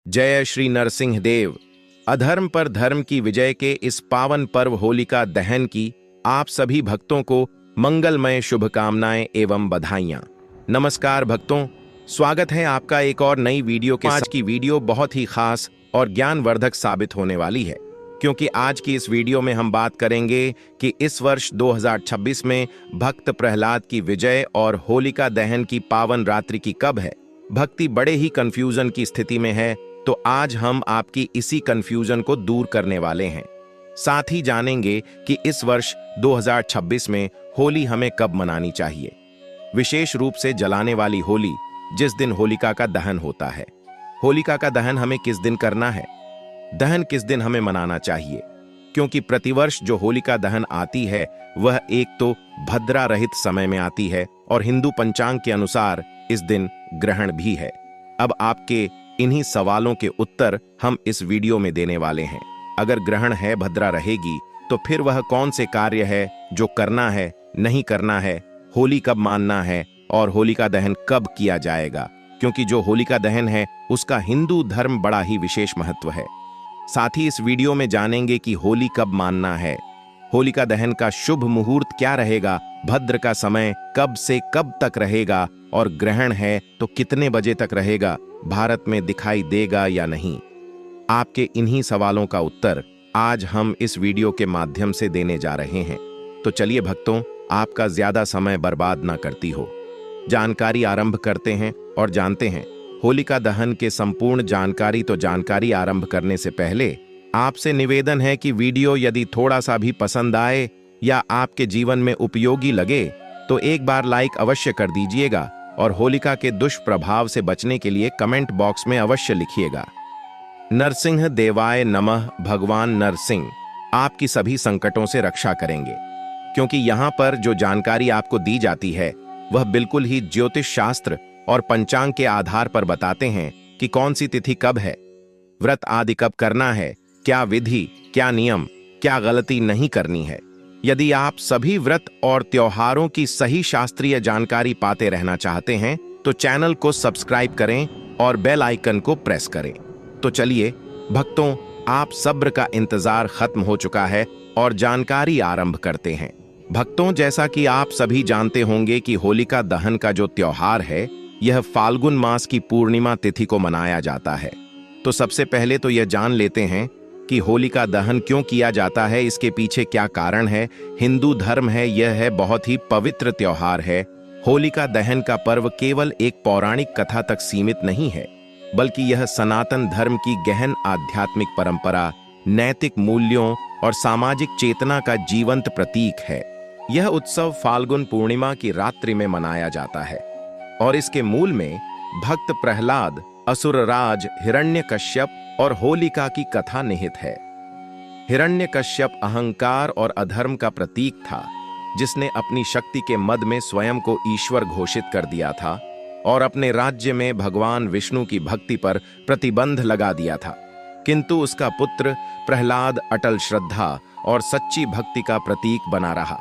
जय श्री नरसिंह देव। अधर्म पर धर्म की विजय के इस पावन पर्व होलिका दहन की आप सभी भक्तों को मंगलमय शुभकामनाएं एवं बधाइयां। नमस्कार भक्तों, स्वागत है आपका एक और नई वीडियो के साथ। आज की वीडियो बहुत ही खास और ज्ञानवर्धक साबित होने वाली है, क्योंकि आज की इस वीडियो में हम बात करेंगे कि इस वर्ष 2026 में भक्त प्रहलाद की विजय और होलिका दहन की पावन रात्रि की कब है। भक्ति बड़े ही कंफ्यूजन की स्थिति में है, तो आज हम आपकी इसी कंफ्यूजन को दूर करने वाले हैं। साथ ही जानेंगे कि इस वर्ष 2026 में होली हमें कब मनानी चाहिए, विशेष रूप से जलाने वाली होली, जिस दिन होलिका का दहन होता है। होलिका का दहन हमें किस दिन करना है, दहन किस दिन हमें मनाना चाहिए, क्योंकि प्रतिवर्ष जो होलिका दहन आती है वह एक तो भद्रा रहित समय में आती है और हिंदू पंचांग के अनुसार इस दिन ग्रहण भी है। अब आपके इन्हीं सवालों के उत्तर हम इस वीडियो में देने वाले हैं। अगर ग्रहण है, भद्रा रहेगी, तो फिर वह कौन से कार्य है जो करना है, नहीं करना है, होली कब मानना है और होलिका दहन कब किया जाएगा, क्योंकि जो होलिका दहन है उसका हिंदू धर्म बड़ा ही विशेष महत्व है। साथ ही इस वीडियो में जानेंगे कि होली कब मानना है, होलिका दहन का शुभ मुहूर्त क्या रहेगा, भद्र का समय कब से कब तक रहेगा और ग्रहण है तो कितने बजे तक रहेगा, भारत में दिखाई देगा या नहीं। आपके इन्हीं सवालों का उत्तर आज हम इस वीडियो के माध्यम से देने जा रहे हैं। तो चलिए भक्तों, आपका ज्यादा समय बर्बाद ना करती हो, जानकारी आरंभ करते हैं और जानते हैं होलिका दहन के संपूर्ण जानकारी। तो जानकारी आरंभ करने से पहले आपसे निवेदन है कि वीडियो यदि थोड़ा सा भी पसंद आए या आपके जीवन में उपयोगी लगे तो एक बार लाइक अवश्य कर दीजिएगा और होलिका के दुष्प्रभाव से बचने के लिए कमेंट बॉक्स में अवश्य लिखिएगा। नरसिंह देवाय नमः। भगवान नरसिंह आपकी सभी संकटों से रक्षा करेंगे, क्योंकि यहाँ पर जो जानकारी आपको दी जाती है वह बिल्कुल ही ज्योतिष शास्त्र और पंचांग के आधार पर बताते हैं कि कौन सी तिथि कब है, व्रत आदि कब करना है, क्या विधि, क्या नियम, क्या गलती नहीं करनी है। यदि आप सभी व्रत और त्योहारों की सही शास्त्रीय जानकारी पाते रहना चाहते हैं तो चैनल को सब्सक्राइब करें और बेल आइकन को प्रेस करें। तो चलिए भक्तों, आप सब्र का इंतजार खत्म हो चुका है और जानकारी आरंभ करते हैं। भक्तों, जैसा कि आप सभी जानते होंगे कि होलिका दहन का जो त्योहार है यह फाल्गुन मास की पूर्णिमा तिथि को मनाया जाता है। तो सबसे पहले तो यह जान लेते हैं कि होलिका दहन क्यों किया जाता है, इसके पीछे क्या कारण है। हिंदू धर्म है, यह है बहुत ही पवित्र त्योहार है। होलिका दहन का पर्व केवल एक पौराणिक कथा तक सीमित नहीं है, बल्कि यह सनातन धर्म की गहन आध्यात्मिक परंपरा, नैतिक मूल्यों और सामाजिक चेतना का जीवंत प्रतीक है। यह उत्सव फाल्गुन पूर्णिमा की रात्रि में मनाया जाता है और इसके मूल में भक्त प्रहलाद, असुरराज हिरण्यकश्यप और होलिका की कथा निहित है। हिरण्यकश्यप अहंकार और अधर्म का प्रतीक था, जिसने अपनी शक्ति के मद में स्वयं को ईश्वर घोषित कर दिया था और अपने राज्य में भगवान विष्णु की भक्ति पर प्रतिबंध लगा दिया था। किंतु उसका पुत्र प्रहलाद अटल श्रद्धा और सच्ची भक्ति का प्रतीक बना रहा।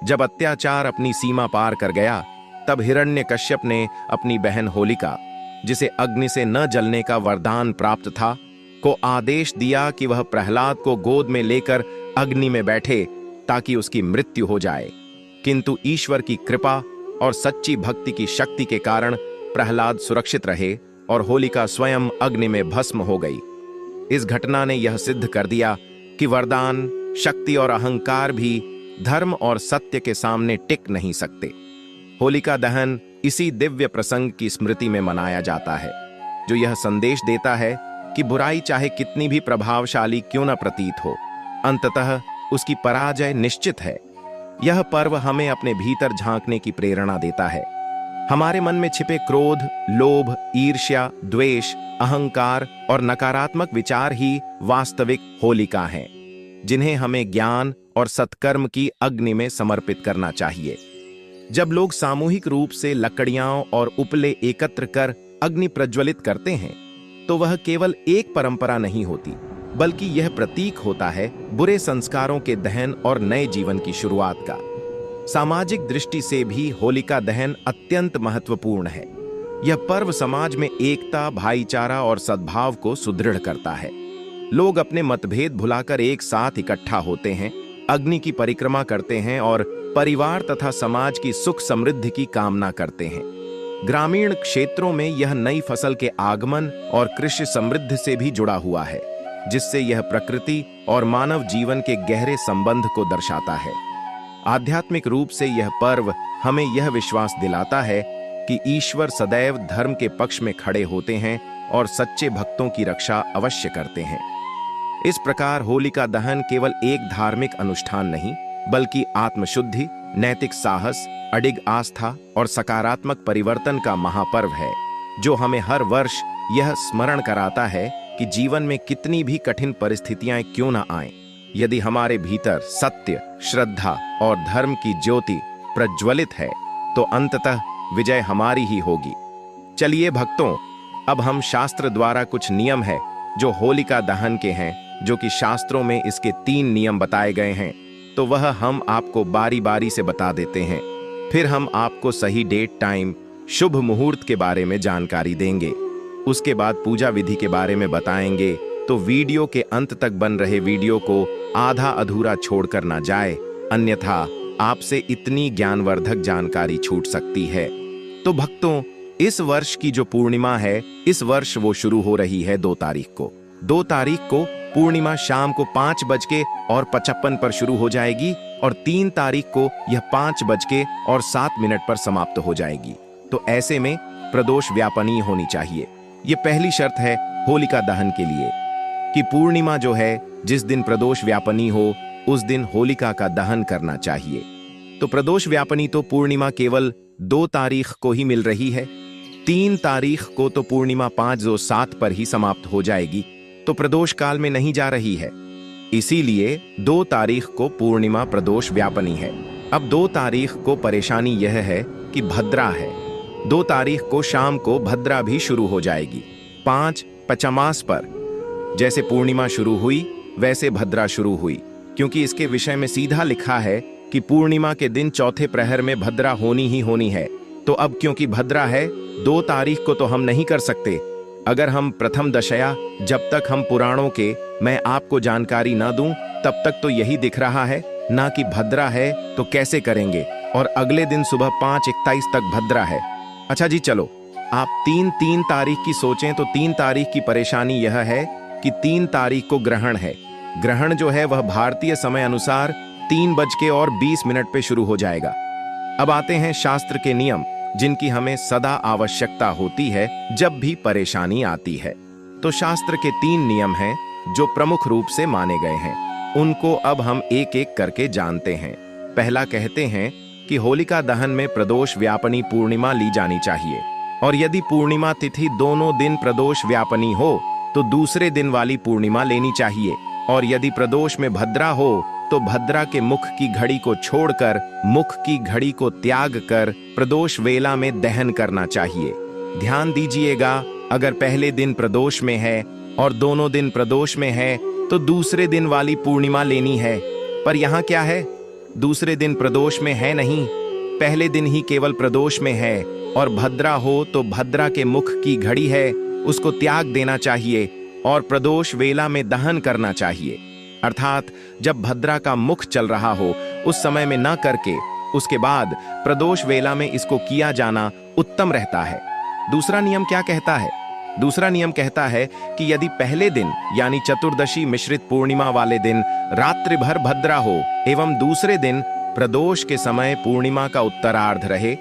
जब अत्याचार अपनी सीमा पार कर गया, तब हिरण्यकश्यप ने अपनी बहन होलिका, जिसे अग्नि से न जलने का वरदान प्राप्त था, को आदेश दिया कि वह प्रहलाद को गोद में लेकर अग्नि में बैठे ताकि उसकी मृत्यु हो जाए। किंतु ईश्वर की कृपा और सच्ची भक्ति की शक्ति के कारण प्रहलाद सुरक्षित रहे और होलिका स्वयं अग्नि में भस्म हो गई। इस घटना ने यह सिद्ध कर दिया कि वरदान, शक्ति और अहंकार भी धर्म और सत्य के सामने टिक नहीं सकते। होलिका दहन इसी दिव्य प्रसंग की स्मृति में मनाया जाता है, जो यह संदेश देता है कि बुराई चाहे कितनी भी प्रभावशाली क्यों न प्रतीत हो, अंततः उसकी पराजय निश्चित है। यह पर्व हमें अपने भीतर झांकने की प्रेरणा देता है। हमारे मन में छिपे क्रोध, लोभ, ईर्ष्या, द्वेष, अहंकार और नकारात्मक विचार ही वास्तविक होलिका हैं, जिन्हें हमें ज्ञान और सत्कर्म की अग्नि में समर्पित करना चाहिए। जब लोग सामूहिक रूप से लकड़ियां और उपले एकत्र कर अग्नि प्रज्वलित करते हैं, तो वह केवल एक परंपरा नहीं होती, बल्कि यह प्रतीक होता है बुरे संस्कारों के दहन और नए जीवन की शुरुआत का। सामाजिक दृष्टि से भी होलिका दहन अत्यंत महत्वपूर्ण है। यह पर्व समाज में एकता, भाईचारा और सद्भाव को सुदृढ़ करता है। लोग अपने मतभेद भुलाकर एक साथ इकट्ठा होते हैं, अग्नि की परिक्रमा करते हैं और परिवार तथा समाज की सुख समृद्धि की कामना करते हैं। ग्रामीण क्षेत्रों में यह नई फसल के आगमन और कृषि समृद्धि से भी जुड़ा हुआ है, जिससे यह प्रकृति और मानव जीवन के गहरे संबंध को दर्शाता है। आध्यात्मिक रूप से यह पर्व हमें यह विश्वास दिलाता है कि ईश्वर सदैव धर्म के पक्ष में खड़े होते हैं और सच्चे भक्तों की रक्षा अवश्य करते हैं। इस प्रकार होलिका दहन केवल एक धार्मिक अनुष्ठान नहीं, बल्कि आत्मशुद्धि, नैतिक साहस, अडिग आस्था और सकारात्मक परिवर्तन का महापर्व है, जो हमें हर वर्ष यह स्मरण कराता है कि जीवन में कितनी भी कठिन परिस्थितियां क्यों न आएं, यदि हमारे भीतर सत्य, श्रद्धा और धर्म की ज्योति प्रज्वलित है तो अंततः विजय हमारी ही होगी। चलिए भक्तों, अब हम शास्त्र द्वारा कुछ नियम है जो होलिका दहन के हैं, जो कि शास्त्रों में इसके 3 नियम बताए गए हैं, तो वह हम आपको बारी बारी से बता देते हैं। फिर हम आपको सही डेट, टाइम, शुभ मुहूर्त के बारे में जानकारी देंगे। उसके बाद पूजा विधि के बारे में बताएंगे। तो वीडियो के अंत तक बन रहे वीडियो को आधा अधूरा छोड़कर ना जाए, अन्यथा आपसे इतनी ज्ञानवर्धक जानकारी छूट सकती है। तो भक्तों, इस वर्ष की जो पूर्णिमा है, इस वर्ष वो शुरू हो रही है 2 तारीख को। 2 तारीख को पूर्णिमा शाम को 5:55 पर शुरू हो जाएगी और 3 तारीख को यह 5:07 पर समाप्त हो जाएगी। तो ऐसे में प्रदोष व्यापनी होनी चाहिए। ये पहली शर्त है होलिका दहन के लिए कि पूर्णिमा जो है, जिस दिन प्रदोष व्यापनी हो, उस दिन होलिका का दहन करना चाहिए। तो प्रदोष व्यापनी तो पूर्णिमा केवल 2 तारीख को ही मिल रही है। 3 तारीख को तो पूर्णिमा 5:07 पर ही समाप्त हो जाएगी, तो प्रदोष काल में नहीं जा रही है। इसीलिए 2 तारीख को पूर्णिमा प्रदोष व्यापनी है। अब 2 तारीख को परेशानी यह है कि भद्रा है। 2 तारीख को शाम को भद्रा भी शुरू हो जाएगी। 5:50 पर जैसे पूर्णिमा शुरू हुई, वैसे भद्रा शुरू हुई, क्योंकि इसके विषय में सीधा लिखा है कि पूर्णिमा के दिन चौथे प्रहर में भद्रा होनी ही होनी है। तो अब क्योंकि भद्रा है, 2 तारीख को तो हम नहीं कर सकते। अगर हम प्रथम दशया, जब तक हम पुराणों के मैं आपको जानकारी ना दूं, तब तक तो यही दिख रहा है ना कि भद्रा है, तो कैसे करेंगे। और अगले दिन सुबह 5:21 तक भद्रा है। अच्छा जी, चलो आप 3 तारीख की सोचें तो 3 तारीख की परेशानी यह है कि 3 तारीख को ग्रहण है। ग्रहण जो है वह भारतीय समय अनुसार 3:20 पे शुरू हो जाएगा। अब आते हैं शास्त्र के नियम, जिनकी हमें सदा आवश्यकता होती है जब भी परेशानी आती है। तो शास्त्र के 3 नियम हैं जो प्रमुख रूप से माने गए हैं। उनको अब हम एक एक करके जानते हैं। पहला कहते हैं कि होलिका दहन में प्रदोष व्यापनी पूर्णिमा ली जानी चाहिए, और यदि पूर्णिमा तिथि दोनों दिन प्रदोष व्यापनी हो तो दूसरे दिन वाली पूर्णिमा लेनी चाहिए। और यदि प्रदोष में भद्रा हो तो भद्रा के मुख की घड़ी को छोड़कर मुख की घड़ी को त्याग कर प्रदोष वेला में दहन करना चाहिए। ध्यान दीजिएगा, अगर पहले दिन प्रदोष में है और दोनों दिन प्रदोष में है तो दूसरे दिन वाली पूर्णिमा लेनी है। पर यहाँ क्या है, दूसरे दिन प्रदोष में है नहीं, पहले दिन ही केवल प्रदोष में है। और भद्रा हो तो भद्रा के मुख की घड़ी है, उसको त्याग देना चाहिए और प्रदोष वेला में दहन करना चाहिए। अर्थात जब भद्रा का मुख चल रहा हो उस समय में न करके उसके बाद प्रदोष वेला में इसको किया जाना उत्तम रहता है। दूसरा नियम क्या कहता है? दूसरा नियम कहता है कि यदि पहले दिन यानी चतुर्दशी मिश्रित पूर्णिमा वाले दिन रात्रि भर भद्रा हो एवं दूसरे दिन प्रदोष के समय पूर्णिमा का उत्तरार्ध रहे,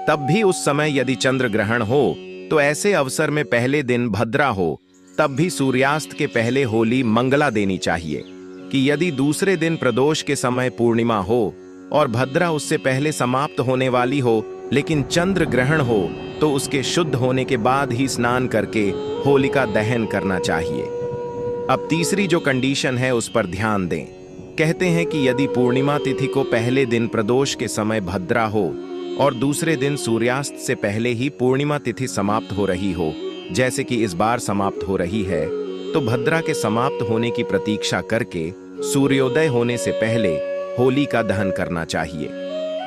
तब भी उस समय यदि चंद्र ग्रहण हो तो ऐसे अवसर में पहले दिन भद्रा हो तब भी सूर्यास्त के पहले होली मंगला देनी चाहिए। कि यदि दूसरे दिन प्रदोष के समय पूर्णिमा हो और भद्रा उससे पहले समाप्त होने वाली हो लेकिन चंद्र ग्रहण हो तो उसके शुद्ध होने के बाद ही स्नान करके होलिका दहन करना चाहिए। अब तीसरी जो कंडीशन है उस पर ध्यान दें। कहते हैं कि यदि पूर्णिमा तिथि को पहले दिन प्रदोष के समय भद्रा हो और दूसरे दिन सूर्यास्त से पहले ही पूर्णिमा तिथि समाप्त हो रही हो, जैसे कि इस बार समाप्त हो रही है, तो भद्रा के समाप्त होने की प्रतीक्षा करके सूर्योदय होने से पहले होली का दहन करना चाहिए।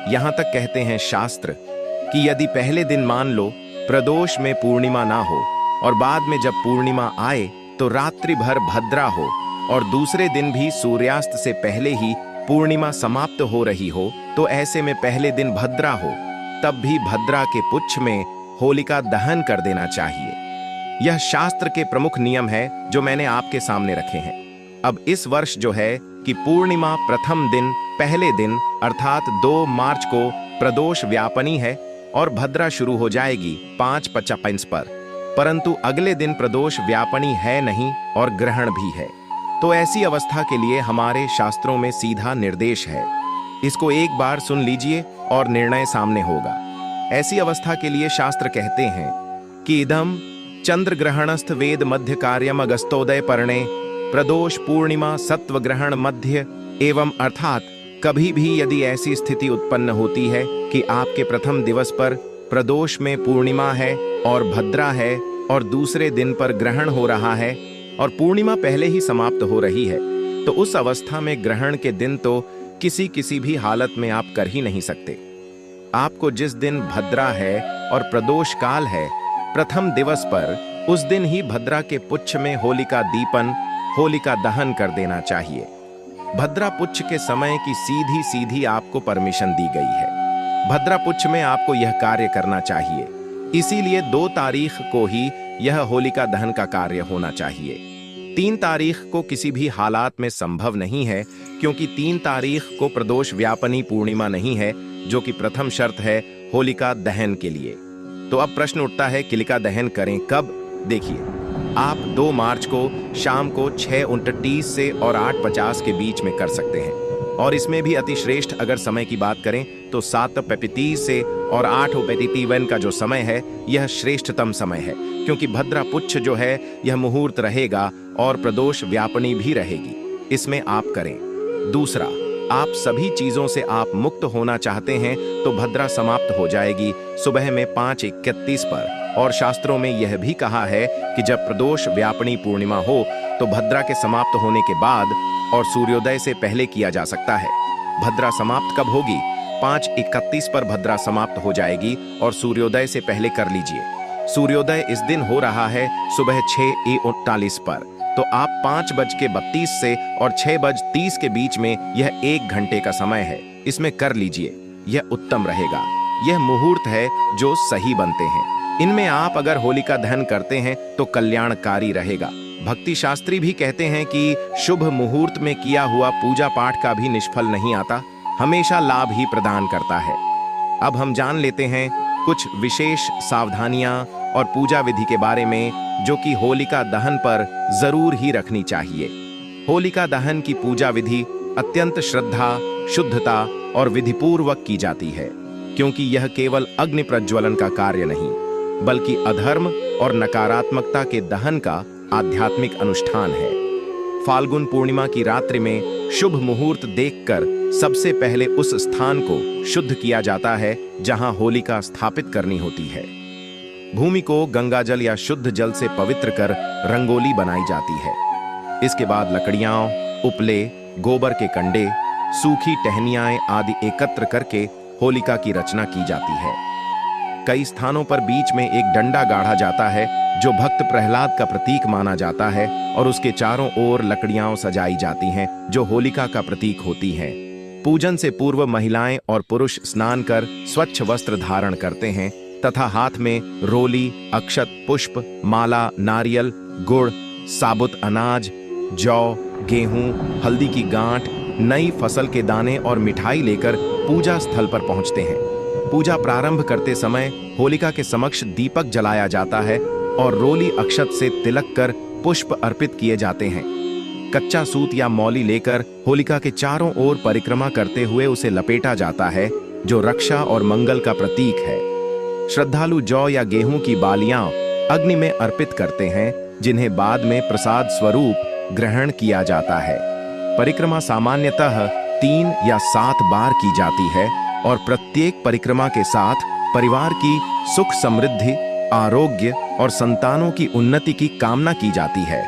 यहाँ तक कहते हैं शास्त्र कि यदि पहले दिन मान लो प्रदोष में पूर्णिमा ना हो और बाद में जब पूर्णिमा आए तो रात्रि भर भद्रा हो और दूसरे दिन भी सूर्यास्त से पहले ही पूर्णिमा समाप्त हो रही हो, तो ऐसे में पहले दिन भद्रा हो, तब भी भद्रा के पुच्छ में होलिका दहन कर देना चाहिए। यह शास्त्र के प्रमुख नियम है जो मैंने आपके सामने रखे हैं। अब इस वर्ष जो है कि पूर्णिमा प्रथम दिन पहले दिन अर्थात 2 मार्च को प्रदोष व्यापनी है और भद्रा शुरू हो जाएगी 5:55 पर, परंतु अगले दिन प्रदोष व्यापनी है नहीं और ग्रहण भी है। तो ऐसी अवस्था के लिए हमारे शास्त्रों में सीधा निर्देश है। इसको एक बार सुन लीजिए और निर्णय सामने होगा। ऐसी अवस्था के लिए शास्त्र कहते हैं कि इदम चंद्र ग्रहणस्थ वेद मध्य कार्यम अगस्तोदय पर्णे प्रदोष पूर्णिमा सत्व ग्रहण मध्य एवं, अर्थात कभी भी यदि ऐसी स्थिति उत्पन्न होती है कि आपके प्रथम दिवस पर प्रदोष में पूर्णिमा है और भद्रा है और दूसरे दिन पर ग्रहण हो रहा है और पूर्णिमा पहले ही समाप्त हो रही है, तो उस अवस्था में ग्रहण के दिन तो किसी भी हालत में आप कर ही नहीं सकते। आपको जिस दिन भद्रा है और प्रदोष काल है, प्रथम दिवस पर उस दिन ही भद्रा के पुच्छ में होलिका दीपन, होलिका दहन कर देना चाहिए। भद्रा पुच्छ के समय की सीधी आपको परमिशन दी गई है। भद्रा पुच्छ में आपको यह कार्य करना चाहिए, इसीलिए 2 तारीख को ही यह होलिका दहन का कार्य होना चाहिए। 3 तारीख को किसी भी हालात में संभव नहीं है, क्योंकि 3 तारीख को प्रदोष व्यापनी पूर्णिमा नहीं है, जो कि प्रथम शर्त है होलिका दहन के लिए। तो अब प्रश्न उठता है होलिका दहन करें कब? देखिए, आप 2 मार्च को शाम को 6:29 से और 8:50 के बीच में कर सकते हैं, और इसमें भी अति श्रेष्ठ अगर समय की बात करें तो 7:35 से और 8:35 का जो समय है यह श्रेष्ठतम समय है, क्योंकि भद्रा पुच्छ जो है यह मुहूर्त रहेगा और प्रदोष व्यापनी भी रहेगी। इसमें आप करें। दूसरा, आप सभी चीजों से आप मुक्त होना चाहते हैं तो भद्रा समाप्त हो जाएगी सुबह में 5:31 पर, और शास्त्रों में यह भी कहा है कि जब प्रदोष व्यापनी पूर्णिमा हो तो भद्रा के समाप्त होने के बाद और सूर्योदय से पहले किया जा सकता है। भद्रा समाप्त कब होगी? 5:31 पर भद्रा समाप्त हो जाएगी और सूर्योदय से पहले कर लीजिए। सूर्योदय इस दिन हो रहा है सुबह 6:39 पर, तो आप 5:32 से और 6:30 के बीच में यह 1 घंटे का समय है, इसमें कर लीजिए, यह उत्तम रहेगा। यह मुहूर्त है जो सही बनते हैं। इनमें आप अगर होलिका दहन करते हैं तो कल्याणकारी रहेगा। भक्ति शास्त्री भी कहते हैं कि शुभ मुहूर्त में किया हुआ पूजा पाठ का भी निष्फल नहीं आता, हमेशा लाभ ही प्रदान करता है। अब हम जान लेते हैं कुछ विशेष सावधानियां और पूजा विधि के बारे में, जो कि होलिका दहन पर जरूर ही रखनी चाहिए। होलिका दहन की पूजा विधि अत्यंत श्रद्धा, शुद्धता और विधिपूर्वक की जाती है, क्योंकि यह केवल अग्नि प्रज्वलन का कार्य नहीं, बल्कि अधर्म और नकारात्मकता के दहन का आध्यात्मिक अनुष्ठान है। फाल्गुन पूर्णिमा की रात्रि में शुभ मुहूर्त देखकर सबसे पहले उस स्थान को शुद्ध किया जाता है जहां होलिका स्थापित करनी होती है। भूमि को गंगाजल या शुद्ध जल से पवित्र कर रंगोली बनाई जाती है। इसके बाद लकड़ियां, उपले, गोबर के कंडे, सूखी टहनियां आदि एकत्र करके होलिका की रचना की जाती है। कई स्थानों पर बीच में एक डंडा गाड़ा जाता है जो भक्त प्रहलाद का प्रतीक माना जाता है, और उसके चारों ओर लकड़ियां सजाई जाती हैं जो होलिका का प्रतीक होती हैं। पूजन से पूर्व महिलाएं और पुरुष स्नान कर स्वच्छ वस्त्र धारण करते हैं तथा हाथ में रोली, अक्षत, पुष्प, माला, नारियल, गुड़, साबुत अनाज, जौ, गेहूं, हल्दी की गांठ, नई फसल के दाने और मिठाई लेकर पूजा स्थल पर पहुंचते हैं। पूजा प्रारंभ करते समय होलिका के समक्ष दीपक जलाया जाता है और रोली अक्षत से तिलक कर पुष्प अर्पित किए जाते हैं। कच्चा सूत या मौली लेकर होलिका के चारों ओर परिक्रमा करते हुए उसे लपेटा जाता है, जो रक्षा और मंगल का प्रतीक है। श्रद्धालु जौ या गेहूं की बालियां अग्नि में अर्पित करते हैं, जिन्हें बाद में प्रसाद स्वरूप ग्रहण किया जाता है। परिक्रमा सामान्यतः 3 या 7 बार की जाती है और प्रत्येक परिक्रमा के साथ परिवार की सुख समृद्धि, आरोग्य और संतानों की उन्नति की कामना की जाती है।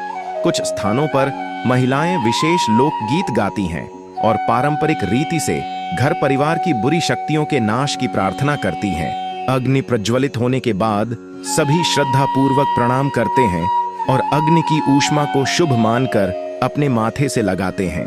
कुछ स्थानों पर महिलाएं विशेष लोकगीत गाती हैं और पारंपरिक रीति से घर परिवार की बुरी शक्तियों के नाश की प्रार्थना करती हैं। अग्नि प्रज्वलित होने के बाद सभी श्रद्धापूर्वक प्रणाम करते हैं और अग्नि की ऊष्मा को शुभ मानकर अपने माथे से लगाते हैं।